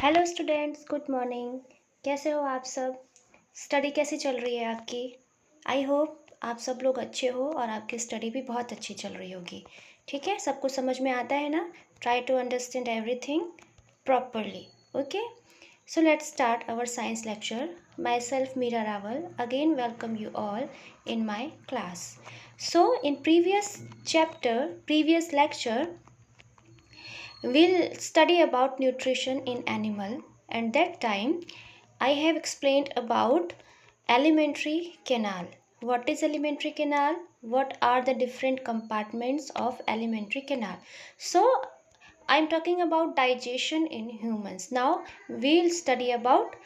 Hello students, good morning. कैसे हो आप सब? स्टडी कैसी चल रही है आपकी? आई होप आप सब लोग अच्छे हो और आपकी स्टडी भी बहुत अच्छी चल रही होगी। ठीक है, सब कुछ समझ में आता है ना? Try to understand everything properly. Okay, so let's start our science lecture. Myself Meera Rawal again welcome you all in my class. So in previous lecture, we'll study about nutrition in animal, and that time I have explained about alimentary canal. What is alimentary canal? What are the different compartments of alimentary canal? So I'm talking about digestion in humans. Now we'll study about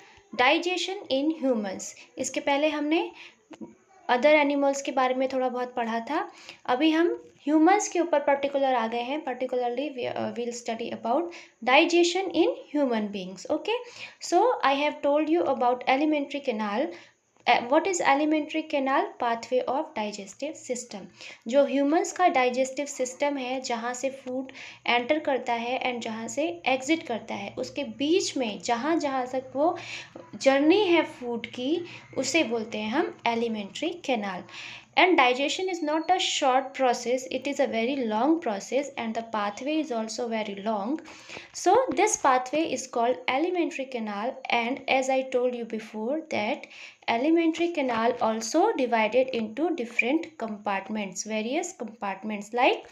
digestion in humans. इसके पहले हमने other animals के बारे में थोड़ा बहुत पढ़ा था। अभी हम ह्यूमंस के ऊपर पर्टिकुलर आ गए हैं। Particularly we'll study about digestion in human beings. Okay, so I have told you about alimentary canal. What is alimentary canal? Pathway of digestive system. जो ह्यूमंस का डाइजेस्टिव सिस्टम है, जहाँ से फूड एंटर करता है and जहाँ से exit करता है, उसके बीच में जहाँ जहाँ तक वो जर्नी है फूड की, उसे बोलते हैं हम alimentary canal. And digestion is not a short process, it is a very long process, and the pathway is also very long. So this pathway is called alimentary canal, and as I told you before that alimentary canal also divided into different compartments, various compartments like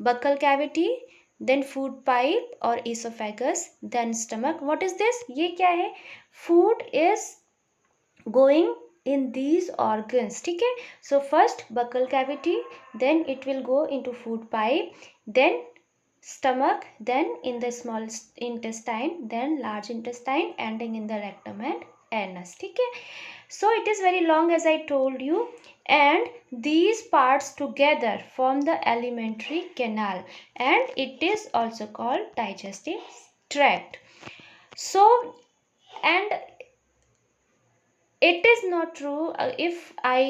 buccal cavity, then food pipe or esophagus, then stomach. What is this? ये क्या है? Food is going in these organs. ठीक है, so first buccal cavity, then it will go into food pipe, then stomach, then in the small intestine, then large intestine, ending in the rectum and anus. ठीक है, so it is very long as I told you, and these parts together form the alimentary canal, and it is also called digestive tract. So, and it is not true if I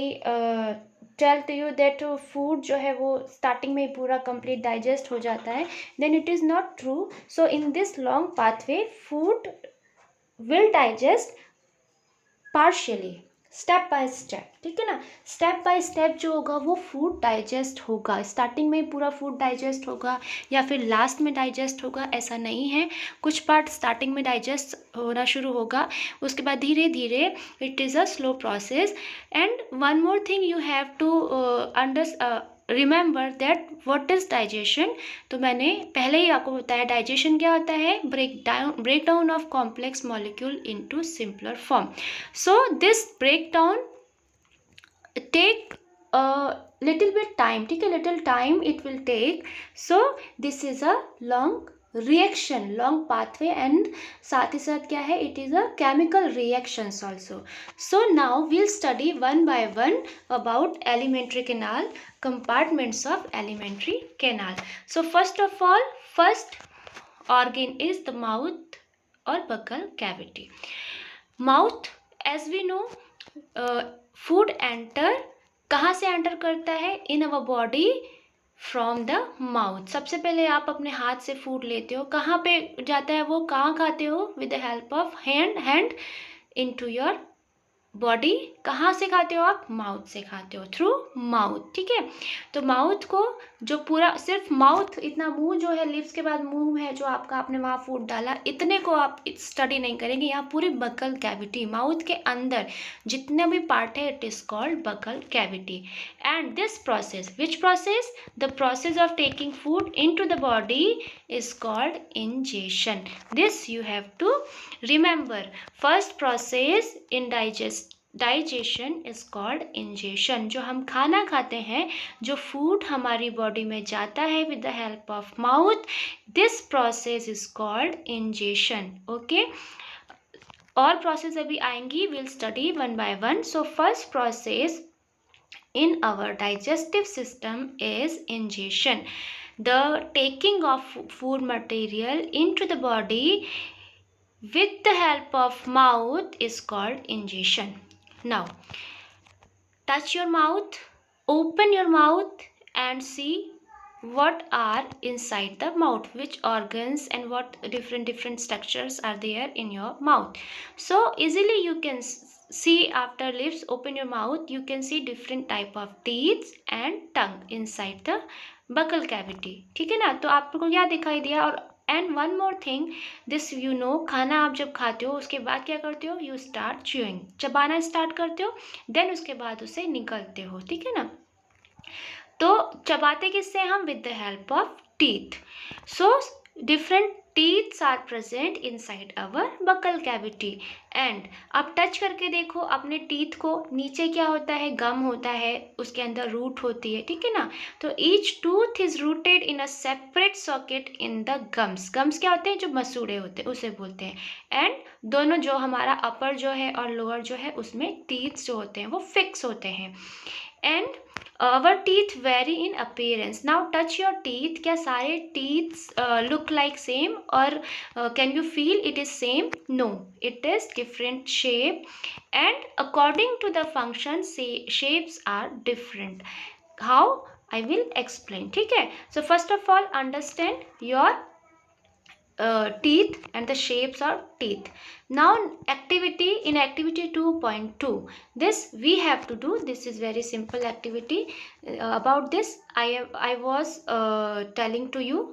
tell to you that food जो है वो starting में ही पूरा complete digest हो जाता है, then it is not true. So in this long pathway food will digest partially, step by step. ठीक है ना, स्टेप बाय स्टेप जो होगा वो फूड डाइजेस्ट होगा. स्टार्टिंग में पूरा फूड डाइजेस्ट होगा या फिर लास्ट में डाइजेस्ट होगा, ऐसा नहीं है. कुछ पार्ट स्टार्टिंग में डाइजेस्ट होना शुरू होगा, उसके बाद धीरे धीरे it is a slow process. And one more thing you have to remember that what is digestion. तो मैंने पहले ही आपको बताया डाइजेशन क्या होता है, break down of complex molecule into simpler form. So this break down take little bit time. ठीक है, little time it will take. So this is a long reaction, long pathway, and साथ ही साथ क्या है, it is a chemical reactions also. So now we'll study one by one about alimentary canal, compartments of alimentary canal. So first of all, first organ is the mouth or buccal cavity. Mouth, as we know, food enter कहाँ से enter करता है? In our body from the mouth. सबसे पहले आप अपने हाथ से फूड लेते हो, कहाँ पे जाता है वो, कहाँ खाते हो? With the help of hand into your body. कहाँ से खाते हो आप? माउथ से खाते हो, थ्रू माउथ. ठीक है, तो माउथ को जो पूरा सिर्फ माउथ, इतना मुंह जो है, लिप्स के बाद मुंह है जो आपका, आपने वहाँ फूड डाला, इतने को आप स्टडी नहीं करेंगे. यहाँ पूरी बकल कैविटी, माउथ के अंदर जितने भी पार्ट है, it is called buccal cavity. And this process, which process? The process of taking food in to the body is called ingestion. This you have to remember. First process in digestion is called ingestion. जो हम खाना खाते हैं, जो food हमारी body में जाता है with the help of mouth, this process is called ingestion. Okay, और प्रोसेस अभी आएंगी, will study one by one. So first process in our digestive system is ingestion. The taking of food material into the body with the help of mouth is called ingestion. Now touch your mouth, open your mouth and see what are inside the mouth, which organs and what different structures are there in your mouth. So easily you can see, after lips open your mouth, you can see different type of teeth and tongue inside the buccal cavity. ठीक है ना, तो आपको क्या दिखाई दिया। और and one more thing, this you know, खाना आप जब खाते हो उसके बाद क्या करते हो, यू स्टार्ट च्यूइंग, चबाना स्टार्ट करते हो, देन उसके बाद उसे निकलते हो। ठीक है ना, तो चबाते किससे हम, with the help of teeth. So different teeths are present inside our buccal cavity. And आप टच करके देखो अपने टीथ को, नीचे क्या होता है, गम होता है, उसके अंदर रूट होती है। ठीक है ना, तो each tooth is rooted in a separate socket in the gums. Gums क्या होते हैं, जो मसूड़े होते हैं उसे बोलते हैं। एंड दोनों, जो हमारा अपर जो है और लोअर जो है, उसमें टीथ जो होते हैं वो फिक्स होते हैं। And our teeth vary in appearance. Now touch your teeth. क्या सारे teeth look like same, or can you feel it is same? No, it is different shape, and according to the function, shapes are different. How? I will explain. ठीक है, so first of all understand your teeth and the shapes of teeth. Now activity, in activity 2.2, this we have to do. This is very simple activity. About this I was telling to you,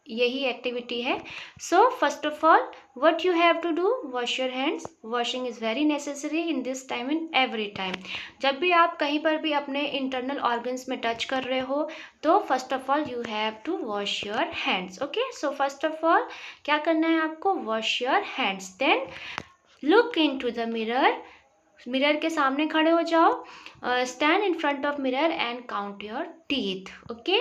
यही activity है। So first of all what you have to do, wash your hands. Washing is very necessary in this time, in every time. जब भी आप कहीं पर भी अपने internal organs में टच कर रहे हो, तो first of all you have to wash your hands. Okay, so first of all क्या करना है आपको, wash your hands. Then look in to the mirror, mirror के सामने खड़े हो जाओ, stand in front of mirror and count your teeth. Okay,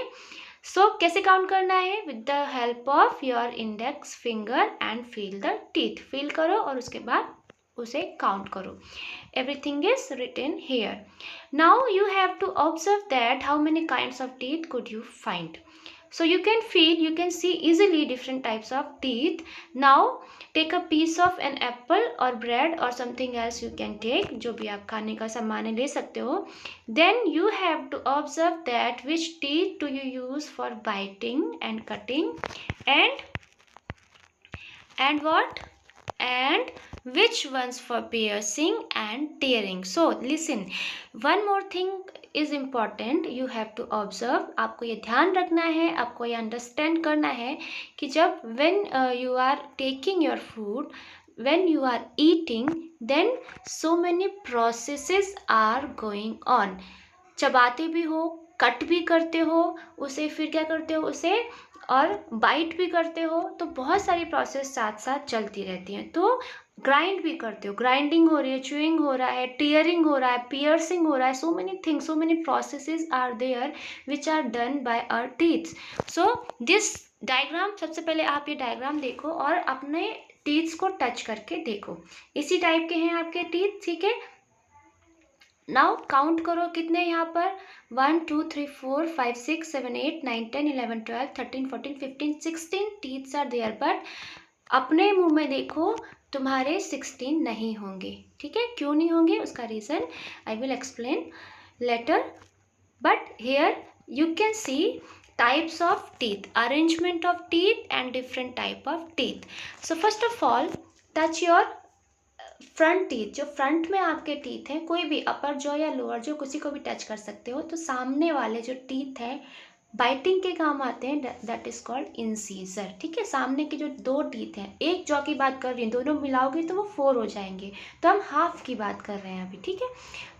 so कैसे काउंट करना है, with the help of your index finger and feel the teeth. Feel करो और उसके बाद उसे काउंट करो। Everything is written here. Now you have to observe that how many kinds of teeth could you find. So you can feel, you can see easily different types of teeth. Now take a piece of an apple or bread or something else you can take, जो भी आप खाने का सामान ले सकते हो. Then you have to observe that which teeth do you use for biting and cutting, and what, and which ones for piercing and tearing. So listen, one more thing is important, you have to observe. आपको ये ध्यान रखना है, आपको ये understand करना है कि जब when you are taking your food, when you are eating, then so many processes are going on. चबाते भी हो, कट भी करते हो उसे, फिर क्या करते हो उसे, और बाइट भी करते हो, तो बहुत सारी प्रोसेस साथ साथ चलती रहती हैं। तो ग्राइंड भी करते हो, ग्राइंडिंग हो रही है, च्यूइंग हो रहा है, टीयरिंग हो रहा है, पियर्सिंग हो रहा है, so many things, so many processes are there which are done by our teeths. So this diagram, सबसे पहले आप ये डायग्राम देखो और अपने टीथ्स को टच करके देखो। इसी टाइप के हैं आपके टीथ, ठीक है। नाउ काउंट करो कितने यहाँ पर, 1 2 3 4 5 6 7 8 9 10 11 12 13 14 15 16 टीथ्स आर देयर, बट अपने मुंह में देखो तुम्हारे 16 नहीं होंगे। ठीक है, क्यों नहीं होंगे, उसका reason I will explain letter, but here you can see types of teeth, arrangement of teeth and different type of teeth. So first of all touch your front teeth, जो फ्रंट में आपके टीथ हैं, कोई भी अपर jaw या lower jaw, किसी को भी टच कर सकते हो। तो सामने वाले जो टीथ हैं बाइटिंग के काम आते हैं, दैट इज कॉल्ड इंसीजर। ठीक है, सामने के जो दो टीथ हैं, एक जॉ की बात कर रही हूँ, दोनों मिलाओगे तो वो 4 हो जाएंगे, तो हम हाफ की बात कर रहे हैं अभी। ठीक है,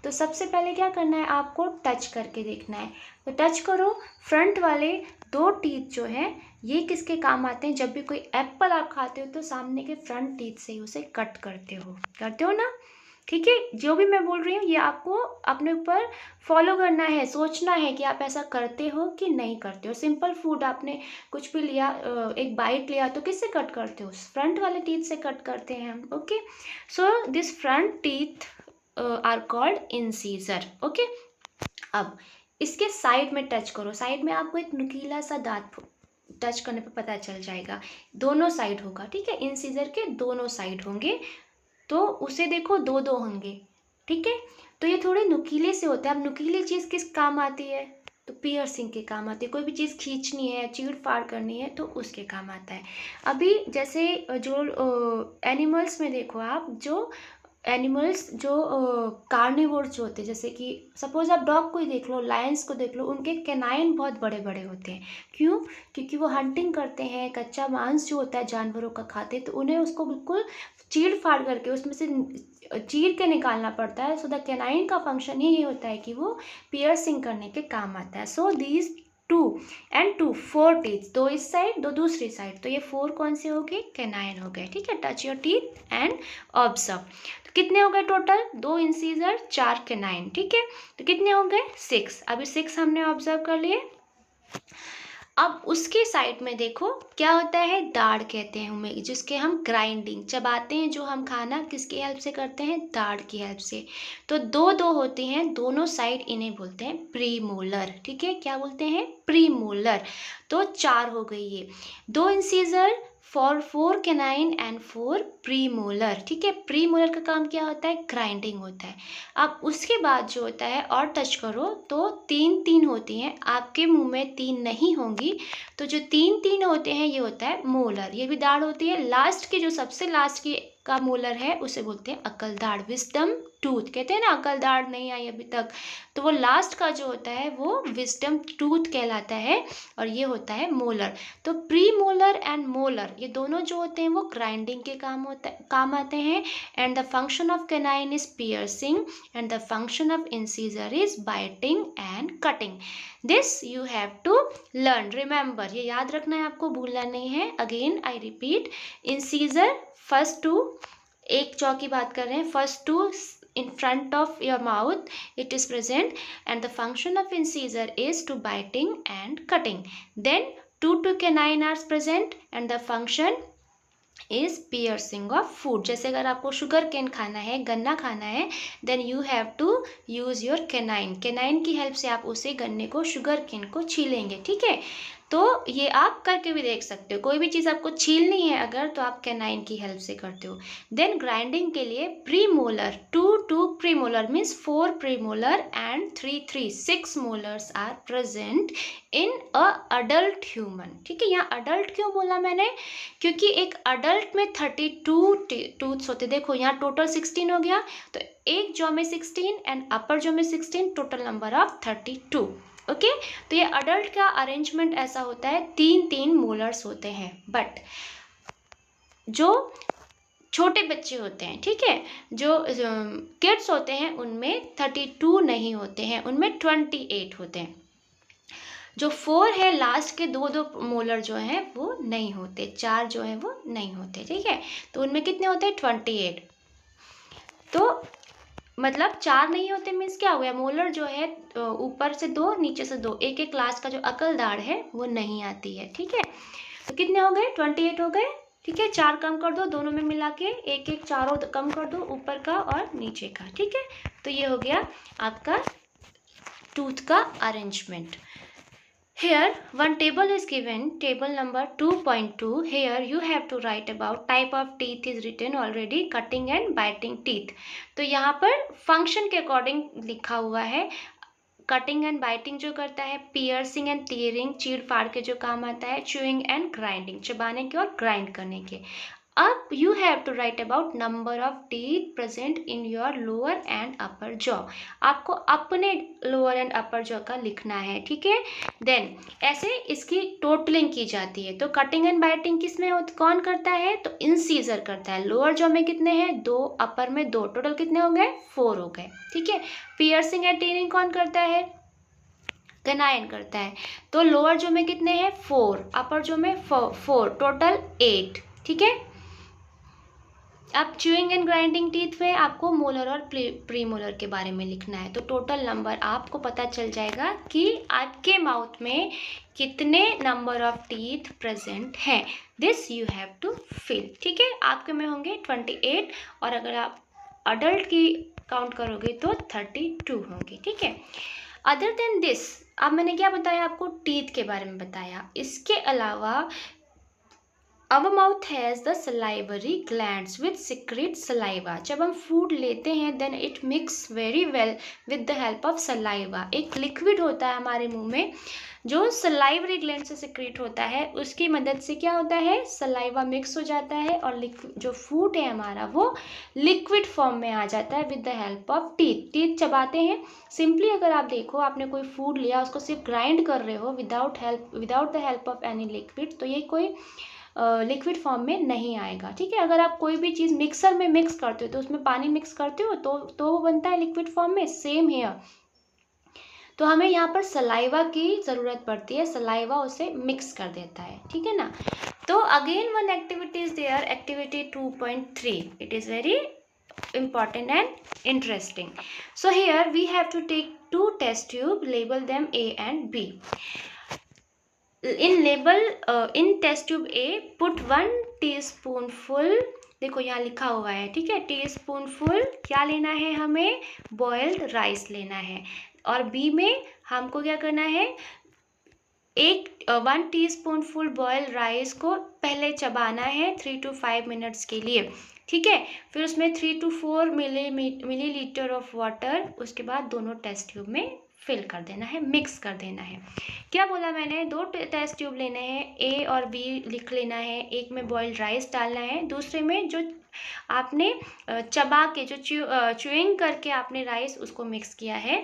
तो सबसे पहले क्या करना है, आपको टच करके देखना है। तो टच करो, फ्रंट वाले 2 टीथ जो हैं ये किसके काम आते हैं, जब भी कोई एप्पल आप खाते हो तो सामने के फ्रंट टीथ से ही उसे कट करते हो ना। ठीक है, जो भी मैं बोल रही हूँ ये आपको अपने ऊपर फॉलो करना है, सोचना है कि आप ऐसा करते हो कि नहीं करते हो। सिंपल फूड आपने कुछ भी लिया, एक बाइट लिया, तो किससे कट करते हो, फ्रंट वाले टीथ से कट करते हैं हम। Okay, so this front teeth are called incisor. Okay, अब इसके साइड में टच करो, साइड में आपको एक नुकीला सा दांत टच करने पे पता चल जाएगा, दोनों साइड होगा। ठीक है, इंसीजर के दोनों साइड होंगे, तो उसे देखो 2 होंगे। ठीक है, तो ये थोड़े नुकीले से होते हैं। अब नुकीली चीज़ किस काम आती है, तो पियर्सिंग के काम आती है। कोई भी चीज़ खींचनी है, चीड़ फाड़ करनी है तो उसके काम आता है। अभी जैसे जो एनिमल्स में देखो आप, जो एनिमल्स जो कार्निवोर्स जो होते हैं, जैसे कि सपोज आप डॉग को ही देख लो, लायंस को देख लो, उनके कैनाइन बहुत बड़े बड़े होते हैं। क्यों? क्योंकि वो हंटिंग करते हैं, कच्चा मांस जो होता है जानवरों का खाते हैं, तो उन्हें उसको बिल्कुल चीड़ फाड़ करके उसमें से चीर के निकालना पड़ता है। सो द कैनाइन का फंक्शन ही ये होता है कि वो पियर्सिंग करने के काम आता है। सो दीज 4 टीथ, 2 इस साइड 2 दूसरी साइड, तो ये 4 कौन से हो गए? कैनाइन हो गए। ठीक है, touch your teeth and observe. तो कितने हो गए टोटल? 2 incisor, 4 canine. ठीक है, तो कितने हो गए? 6। अभी 6 हमने ऑब्जर्व कर लिए। अब उसके साइड में देखो क्या होता है, दाढ़ कहते हैं हमें, जिसके हम ग्राइंडिंग चबाते हैं, जो हम खाना किसकी हेल्प से करते हैं? दाढ़ की हेल्प से। तो दो होते हैं दोनों साइड, इन्हें बोलते हैं प्रीमोलर। ठीक है, क्या बोलते हैं? प्रीमोलर। तो 4 हो गई ये, 2 इंसीजर, 4 कैनाइन एंड 4 प्रीमोलर। ठीक है, प्रीमोलर का काम क्या होता है? ग्राइंडिंग होता है। अब उसके बाद जो होता है, और टच करो तो 3 होती हैं। आपके मुंह में 3 नहीं होंगी, तो जो 3 होते हैं ये होता है मोलर। ये भी दाढ़ होती है। लास्ट की, जो सबसे लास्ट की का मोलर है, उसे बोलते हैं अकल दाढ़, विजडम टूथ। कहते हैं ना अकल दाढ़ नहीं आई अभी तक, तो वो लास्ट का जो होता है वो विजडम टूथ कहलाता है, और ये होता है मोलर। तो प्री मोलर एंड मोलर ये दोनों जो होते हैं वो ग्राइंडिंग के काम आते हैं। And the function of canine is piercing and the function of incisor is biting and cutting. This you have to learn, remember, ये याद रखना है आपको, भूलना नहीं है। Again I repeat, incisor first 2, एक जॉ की बात कर रहे हैं, first 2 in front of your mouth it is present, and the function of incisor is to biting and cutting. Then 2 canine are present and the function is piercing of food. जैसे अगर आपको sugar cane खाना है, गन्ना खाना है, then you have to use your canine. Canine की help से आप उसे गन्ने को, शुगर केन को छीलेंगे। ठीक है, तो ये आप करके भी देख सकते हो। कोई भी चीज़ आपको छीलनी है अगर, तो आप कैनाइन की हेल्प से करते हो। देन ग्राइंडिंग के लिए premolar, 2 premolar means 4 premolar and 3 6 molars are present in a adult human. ठीक है, यहाँ अडल्ट क्यों बोला मैंने? क्योंकि एक अडल्ट में 32 टूथ्स होते। देखो यहाँ टोटल 16 हो गया, तो एक जॉ में 16 एंड अपर जॉ में 16, टोटल नंबर ऑफ 32। ओके, तो ये अडल्ट का अरेंजमेंट ऐसा होता है, 3 मोलर्स होते हैं। बट जो छोटे बच्चे होते हैं, ठीक है, जो किड्स होते हैं, उनमें 32 नहीं होते हैं, उनमें 28 होते हैं। जो 4 है लास्ट के, 2 मोलर जो हैं वो नहीं होते, 4 जो है वो नहीं होते। ठीक है, तो उनमें कितने होते हैं? 28। तो मतलब 4 नहीं होते मीन्स क्या हो गया? मोलर जो है ऊपर से 2, नीचे से 2, एक लास्ट का जो अकल दाढ़ है वो नहीं आती है। ठीक है, तो कितने हो गए? 28 हो गए। ठीक है, 4 कम कर दो, दोनों में मिला के एक चारों कम कर दो, ऊपर का और नीचे का। ठीक है, तो ये हो गया आपका टूथ का arrangement. Here one table is given, table number 2.2. Here you have to write about type of teeth is written already, cutting and biting teeth. तो यहाँ पर function के according लिखा हुआ है। कटिंग एंड बाइटिंग जो करता है, पियर्सिंग एंड टीयरिंग चीड़ फाड़ के जो काम आता है, च्यूइंग एंड ग्राइंडिंग चबाने के और ग्राइंड करने के। अब you have to write about number of teeth present in your lower and upper jaw. आपको अपने लोअर एंड अपर जॉ का लिखना है। ठीक है, देन ऐसे इसकी टोटलिंग की जाती है। तो कटिंग एंड बाइटिंग किस में कौन करता है? तो इंसीजर करता है। लोअर जॉ में कितने हैं? 2, अपर में 2, टोटल कितने हो गए? 4 हो गए। ठीक है, पियर्सिंग एंड टीयरिंग कौन करता है? कैनाइन करता है। तो लोअर जॉ में कितने हैं? 4, अपर जॉ में 4, टोटल 8। ठीक है, अब च्यूइंग एंड ग्राइंडिंग टीथ में आपको मोलर और प्री मोलर के बारे में लिखना है। तो टोटल नंबर आपको पता चल जाएगा कि आपके माउथ में कितने नंबर ऑफ टीथ प्रेजेंट हैं। This you have to fill. ठीक है, आपके में होंगे 28, और अगर आप अडल्ट की काउंट करोगे तो 32 होंगे। ठीक है, अदर देन दिस, अब मैंने क्या बताया आपको? टीथ के बारे में बताया। इसके अलावा Our mouth has the salivary glands which secrete saliva. जब हम फूड लेते हैं then it mix very well with the help of saliva. एक लिक्विड होता है हमारे मुंह में जो सलाइवरी ग्लैंड से सिक्रेट होता है, उसकी मदद से क्या होता है, सलाइवा मिक्स हो जाता है और जो फूड है हमारा वो लिक्विड फॉर्म में आ जाता है with the help of teeth. Teeth चबाते हैं. सिंपली अगर आप देखो, आपने कोई फूड लिया, उसको सिर्फ ग्राइंड कर रहे हो without the help of any liquid, तो ये कोई लिक्विड फॉर्म में नहीं आएगा. ठीक है. अगर आप कोई भी चीज़ मिक्सर में मिक्स करते हो तो उसमें पानी मिक्स करते हो तो वो बनता है लिक्विड फॉर्म में. Same here. तो हमें यहाँ पर सलाइवा की ज़रूरत पड़ती है. सलाइवा उसे मिक्स कर देता है. ठीक है ना. तो again one activity is there, activity 2.3. It is very important and interesting. So here we have to take 2 test tube, label them A and B. In test tube A put 1 teaspoonful, देखो यहाँ लिखा हुआ है. ठीक है. टीस्पूनफुल क्या लेना है, हमें बॉइल्ड राइस लेना है. और बी में हमको क्या करना है, 1 टीस्पूनफुल बॉइल्ड राइस को पहले चबाना है 3 to 5 मिनट्स के लिए. ठीक है. फिर उसमें 3 to 4 मिलीलीटर ऑफ वाटर, उसके बाद दोनों टेस्ट ट्यूब में फिल कर देना है, मिक्स कर देना है. क्या बोला मैंने, 2 टेस्ट ट्यूब लेने हैं, ए और बी लिख लेना है. एक में बॉइल्ड राइस डालना है, दूसरे में जो आपने चबा के जो च्यूइंग करके आपने राइस उसको मिक्स किया है,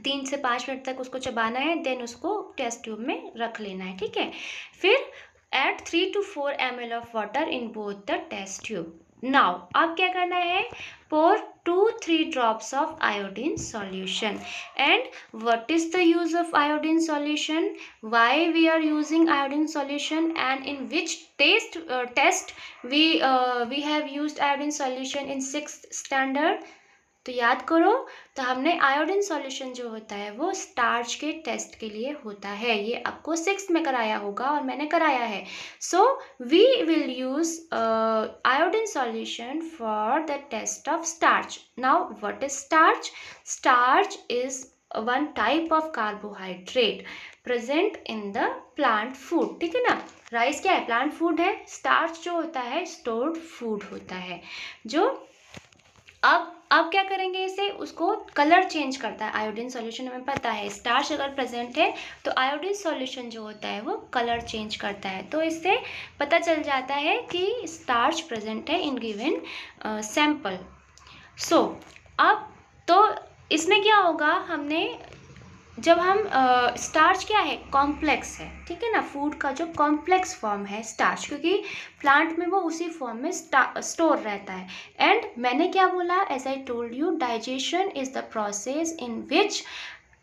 3 से 5 मिनट तक उसको चबाना है. देन उसको टेस्ट ट्यूब में रख लेना है. ठीक है. फिर add 3 to 4 ml of water in both the test tube. Now अब क्या करना है, pour 2-3 drops of iodine solution. And what is the use of iodine solution? Why we are using iodine solution, and in which test we have used iodine solution in 6th standard? तो याद करो. तो हमने iodine solution जो होता है वो starch के टेस्ट के लिए होता है. ये आपको 6th में कराया होगा और मैंने कराया है. So we will use iodine solution for the test of starch. Now what is starch? Starch is one type of carbohydrate present in the plant food. ठीक है ना. राइस क्या है, प्लांट फूड है. स्टार्च जो होता है स्टोर्ड फूड होता है, जो अब क्या करेंगे, इसे उसको कलर चेंज करता है. आयोडीन सॉल्यूशन हमें पता है, स्टार्च अगर प्रेजेंट है तो आयोडीन सॉल्यूशन जो होता है वो कलर चेंज करता है. तो इससे पता चल जाता है कि स्टार्च प्रेजेंट है इन गिवन सैंपल. सो अब तो इसमें क्या होगा, हमने जब हम स्टार्च क्या है, कॉम्प्लेक्स है. ठीक है ना. फूड का जो कॉम्प्लेक्स फॉर्म है स्टार्च, क्योंकि प्लांट में वो उसी फॉर्म में स्टोर रहता है. एंड मैंने क्या बोला, as I told you, digestion is the process in which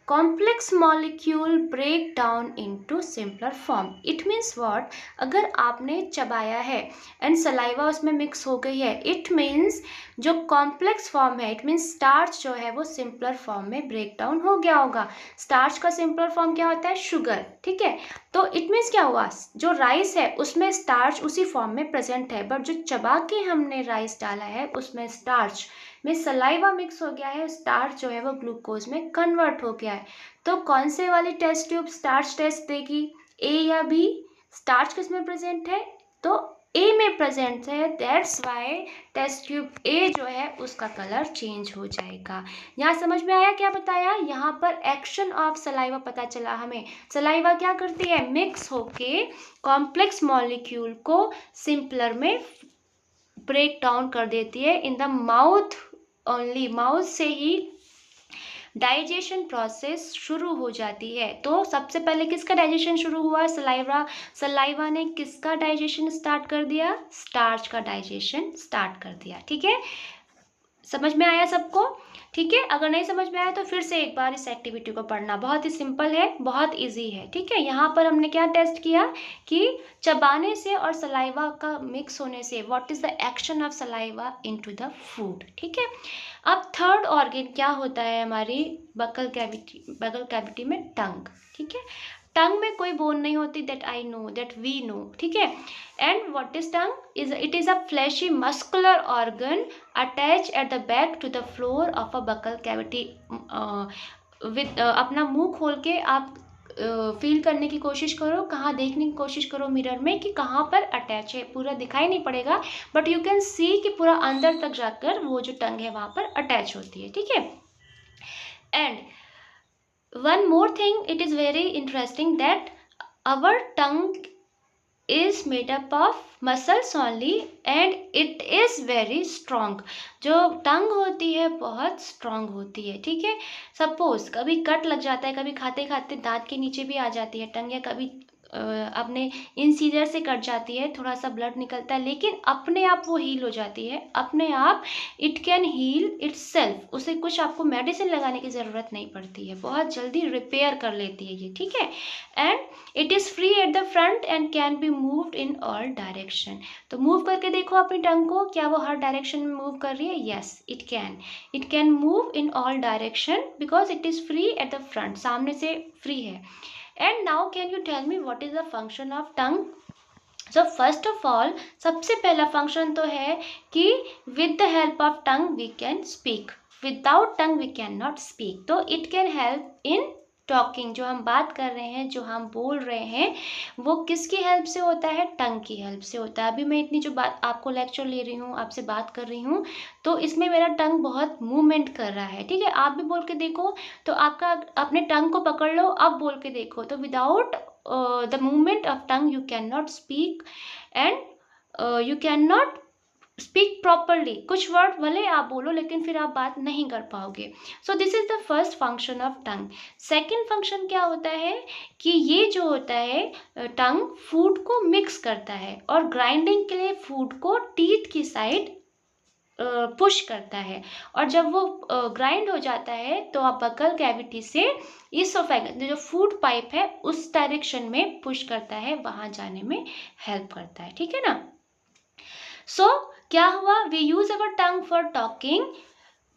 complex molecule break down into simpler form. It means what, अगर आपने चबाया है एंड सलाइवा उसमें मिक्स हो गई है, इट मीन्स जो कॉम्प्लेक्स फॉर्म है, इट मीन्स स्टार्च जो है वो सिंपलर फॉर्म में ब्रेक डाउन हो गया होगा. स्टार्च का सिंपलर फॉर्म क्या होता है, शुगर. ठीक है. तो इट मीन्स क्या हुआ, जो राइस है उसमें स्टार्च उसी फॉर्म में प्रेजेंट है, बट जो चबा के हमने राइस डाला है उसमें स्टार्च में सलाइवा मिक्स हो गया है, स्टार्च जो है वो ग्लूकोज में कन्वर्ट हो गया है. तो कौन से वाली टेस्ट ट्यूब स्टार्च टेस्ट देगी, ए या बी? स्टार्च किस में प्रेजेंट है, तो ए में प्रेजेंट है. That's why test tube A जो है उसका कलर चेंज हो जाएगा. यहाँ समझ में आया क्या बताया, यहाँ पर एक्शन ऑफ सलाइवा पता चला हमें. सलाइवा क्या करती है, मिक्स होके कॉम्प्लेक्स मॉलिक्यूल को सिंपलर में ब्रेक डाउन कर देती है in the mouth only. Mouth से ही डाइजेशन प्रोसेस शुरू हो जाती है. तो सबसे पहले किसका डाइजेशन शुरू हुआ, सलाइवा ने किसका डाइजेशन स्टार्ट कर दिया, स्टार्च का डाइजेशन स्टार्ट कर दिया. ठीक है. समझ में आया सबको? ठीक है. अगर नहीं समझ में आया तो फिर से एक बार इस एक्टिविटी को पढ़ना. बहुत ही सिंपल है, बहुत इजी है. ठीक है. यहाँ पर हमने क्या टेस्ट किया कि चबाने से और सलाइवा का मिक्स होने से what is the action of saliva into the food. ठीक है. अब थर्ड ऑर्गन क्या होता है हमारी बकल कैविटी में, टंग. ठीक है. टंग में कोई बोन नहीं होती, that I know, that we know. ठीक है. And what is tongue, it is a fleshy muscular organ attach at the back to the floor of a buccal cavity. With अपना मुंह खोल के आप फील करने की कोशिश करो, कहाँ देखने की कोशिश करो मिरर में कि कहाँ पर अटैच है। पूरा दिखाई नहीं पड़ेगा बट यू कैन सी कि पूरा अंदर तक जाकर वो जो टंग है वहाँ पर अटैच होती है, ठीक है। And one more thing, it is very interesting that our tongue is made up of muscles only and it is very strong। जो टंग होती है बहुत स्ट्रांग होती है, ठीक है। सपोज कभी कट लग जाता है, कभी खाते खाते दांत के नीचे भी आ जाती है टंग, या कभी अपने इंसीजर से कट जाती है, थोड़ा सा ब्लड निकलता है, लेकिन अपने आप वो हील हो जाती है, अपने आप इट कैन हील इटसेल्फ। उसे कुछ आपको मेडिसिन लगाने की ज़रूरत नहीं पड़ती है, बहुत जल्दी रिपेयर कर लेती है ये, ठीक है। And it is free at the front end can be moved in all direction. तो मूव करके देखो अपनी टंग को, क्या वो हर डायरेक्शन में मूव कर रही है? Yes it can move in all direction because it is free at the front, सामने से फ्री है। And now can you tell me what is the function of tongue? So first of all सबसे पहला function तो है कि with the help of tongue we can speak, without tongue we can not speak. तो it can help in talking, जो हम बात कर रहे हैं, जो हम बोल रहे हैं, वो किसकी हेल्प से होता है? टंग की हेल्प से होता है। अभी मैं इतनी जो बात आपको लेक्चर ले रही हूँ, आपसे बात कर रही हूँ, तो इसमें मेरा टंग बहुत मूवमेंट कर रहा है, ठीक है। आप भी बोल के देखो, तो आपका अपने टंग को पकड़ लो, अब बोल के देखो। तो without the movement of tongue you can not speak and you can not speak properly. कुछ वर्ड भले आप बोलो लेकिन फिर आप बात नहीं कर पाओगे। So this is the first function of tongue. Second function क्या होता है कि ये जो होता है टंग फूड को मिक्स करता है और ग्राइंडिंग के लिए फूड को टीथ की साइड पुश करता है, और जब वो ग्राइंड हो जाता है तो आप बकल कैविटी से इसोफेगस जो फूड पाइप है उस डायरेक्शन में पुश करता है, वहां जाने में हेल्प करता है, ठीक है ना। सो क्या हुआ? We use our tongue for talking,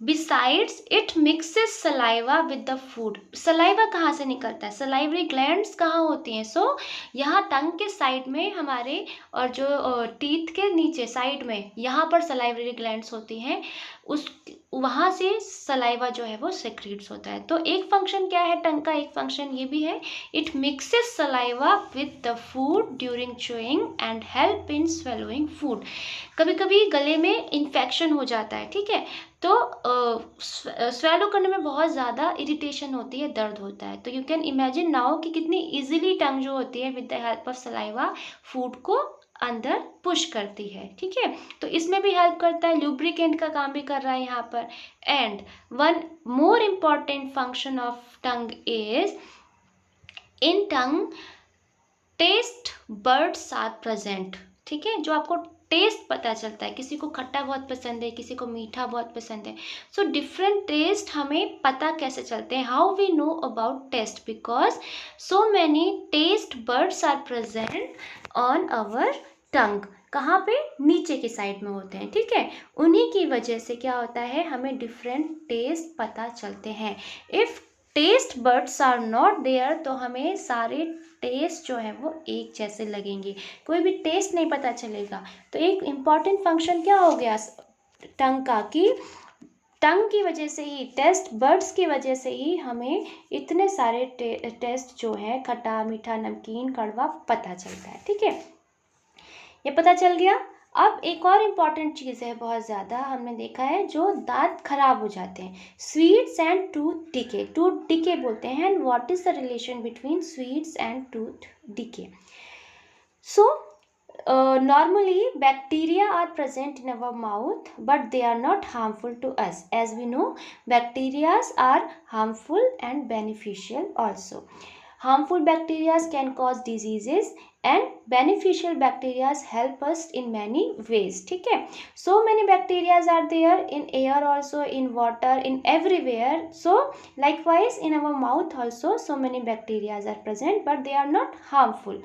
besides it mixes saliva with the food. Saliva कहाँ से निकलता है? सलाइवरी ग्लैंड्स कहाँ होती हैं? सो यहाँ टंग के साइड में हमारे, और जो टीथ के नीचे साइड में यहाँ पर सलाइवरी ग्लैंड्स होती हैं, उस वहाँ से सलाइवा जो है वो सेक्रीट्स होता है। तो एक फंक्शन क्या है टंग का? एक फंक्शन ये भी है, it mixes saliva with the food during chewing and help in swallowing food. कभी कभी गले में इन्फेक्शन हो जाता है, ठीक है, तो स्वेलो करने में बहुत ज़्यादा इरिटेशन होती है, दर्द होता है। तो यू कैन इमेजिन नाउ कि कितनी इजीली टंग जो होती है with the help of saliva food को अंदर पुश करती है, ठीक है। तो इसमें भी हेल्प करता है, ल्यूब्रिकेंट का काम भी कर रहा है यहाँ पर। And one more important function of tongue is, in tongue taste buds are present, ठीक है। जो आपको टेस्ट पता चलता है, किसी को खट्टा बहुत पसंद है, किसी को मीठा बहुत पसंद है। सो डिफरेंट टेस्ट हमें पता कैसे चलते हैं? How we know about taste? Because so many taste buds are present on our tongue. कहाँ पे? नीचे की साइड में होते हैं, ठीक है। उन्हीं की वजह से क्या होता है, हमें डिफरेंट टेस्ट पता चलते हैं। If taste buds are not there तो हमें सारे टेस्ट जो है वो एक जैसे लगेंगे, कोई भी टेस्ट नहीं पता चलेगा। तो एक इम्पॉर्टेंट फंक्शन क्या हो गया टंग का, कि टंग की वजह से ही, टेस्ट बर्ड्स की वजह से ही हमें इतने सारे टेस्ट जो है, खट्टा मीठा नमकीन कड़वा, पता चलता है, ठीक है। ये पता चल गया। अब एक और इम्पॉर्टेंट चीज़ है बहुत ज़्यादा, हमने देखा है, जो दांत खराब हो जाते हैं, sweets and tooth decay. Tooth decay बोलते हैं। And what is the relation between sweets and tooth decay? So normally bacteria are present in our mouth but they are not harmful to us. As we know, bacteria are harmful and beneficial also. Harmful bacteria can cause diseases and beneficial bacteria help us in many ways, ठीक है। So many bacteria are there in air also, in water, in everywhere. So likewise in our mouth also so many bacteria are present but they are not harmful.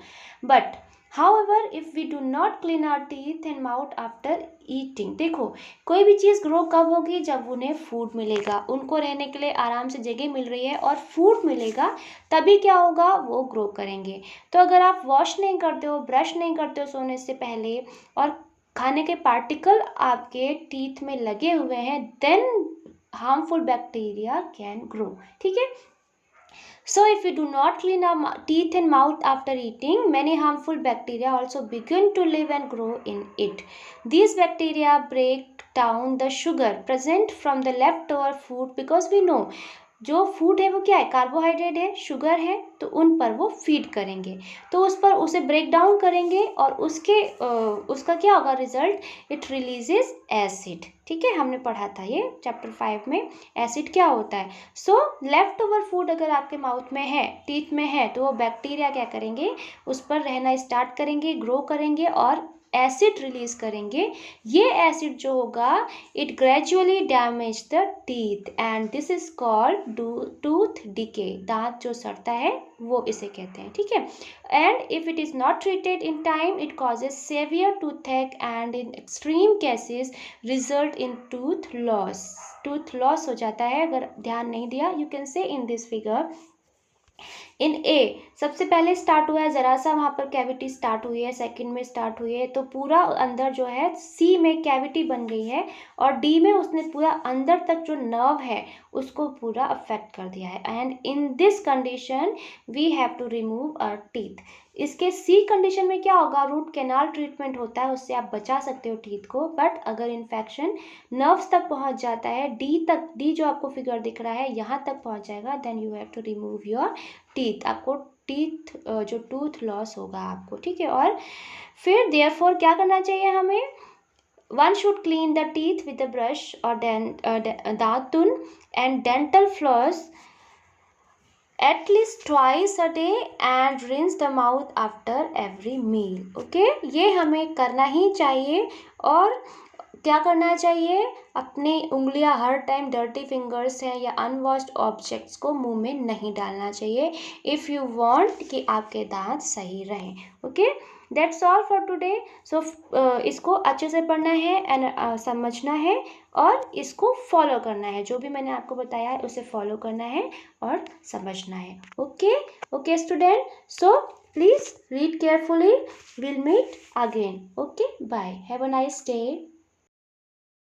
But however if we do not clean our teeth and mouth after eating, देखो कोई भी चीज़ grow कब होगी? जब उन्हें food मिलेगा, उनको रहने के लिए आराम से जगह मिल रही है और फूड मिलेगा, तभी क्या होगा? वो ग्रो करेंगे। तो अगर आप वॉश नहीं करते हो, ब्रश नहीं करते हो सोने से पहले, और खाने के पार्टिकल आपके टीथ में लगे हुए हैं, then harmful bacteria can grow, ठीक है। So if we do not clean our teeth and mouth after eating, many harmful bacteria also begin to live and grow in it. These bacteria break down the sugar present from the leftover food, because we know जो food है वो क्या है, carbohydrate है, sugar है, तो उन पर वो फीड करेंगे, तो उस पर उसे ब्रेक डाउन करेंगे और उसका क्या होगा रिजल्ट, इट रिलीजेस एसिड। ठीक है, हमने पढ़ा था ये चैप्टर 5 में एसिड क्या होता है। सो लेफ्ट ओवर फूड अगर आपके माउथ में है, टीथ में है, तो वो बैक्टीरिया क्या करेंगे, उस पर रहना स्टार्ट करेंगे, ग्रो करेंगे और एसिड रिलीज करेंगे। ये एसिड जो होगा it gradually damage the teeth and this is called tooth decay, दांत जो सड़ता है वो इसे कहते हैं। ठीक है, and if it is not treated in time it causes severe toothache and in extreme cases result in tooth loss. Tooth loss हो जाता है अगर ध्यान नहीं दिया। You can say in this figure in ए सबसे पहले स्टार्ट हुआ है, ज़रा सा वहाँ पर कैविटी स्टार्ट हुई है, सेकंड में स्टार्ट हुई है, तो पूरा अंदर जो है सी में कैविटी बन गई है और डी में उसने पूरा अंदर तक जो नर्व है उसको पूरा अफेक्ट कर दिया है। And in this condition we have to remove our teeth. इसके सी कंडीशन में क्या होगा, रूट कैनाल ट्रीटमेंट होता है, उससे आप बचा सकते हो टीथ को। बट अगर इन्फेक्शन नर्व्स तक पहुंच जाता है, डी तक, डी जो आपको फिगर दिख रहा है यहाँ तक पहुंच जाएगा, then you have to remove your teeth. आपको टीथ जो टूथ लॉस होगा आपको। ठीक है, और फिर देयरफॉर क्या करना चाहिए हमें, one should clean the teeth with the brush और दातुन and dental floss at least twice a day and rinse the mouth after every meal. Okay, ये हमें करना ही चाहिए। और क्या करना चाहिए, अपनी उंगलियां हर टाइम डर्टी फिंगर्स हैं या अनवॉश्ड ऑब्जेक्ट्स को मुंह में नहीं डालना चाहिए इफ़ यू वांट कि आपके दांत सही रहें। Okay, that's all for today. So इसको अच्छे से पढ़ना है एंड समझना है और इसको फॉलो करना है, जो भी मैंने आपको बताया है उसे फॉलो करना है और समझना है। Okay okay student, so please read carefully. We'll meet again. Okay, bye. Have a nice day.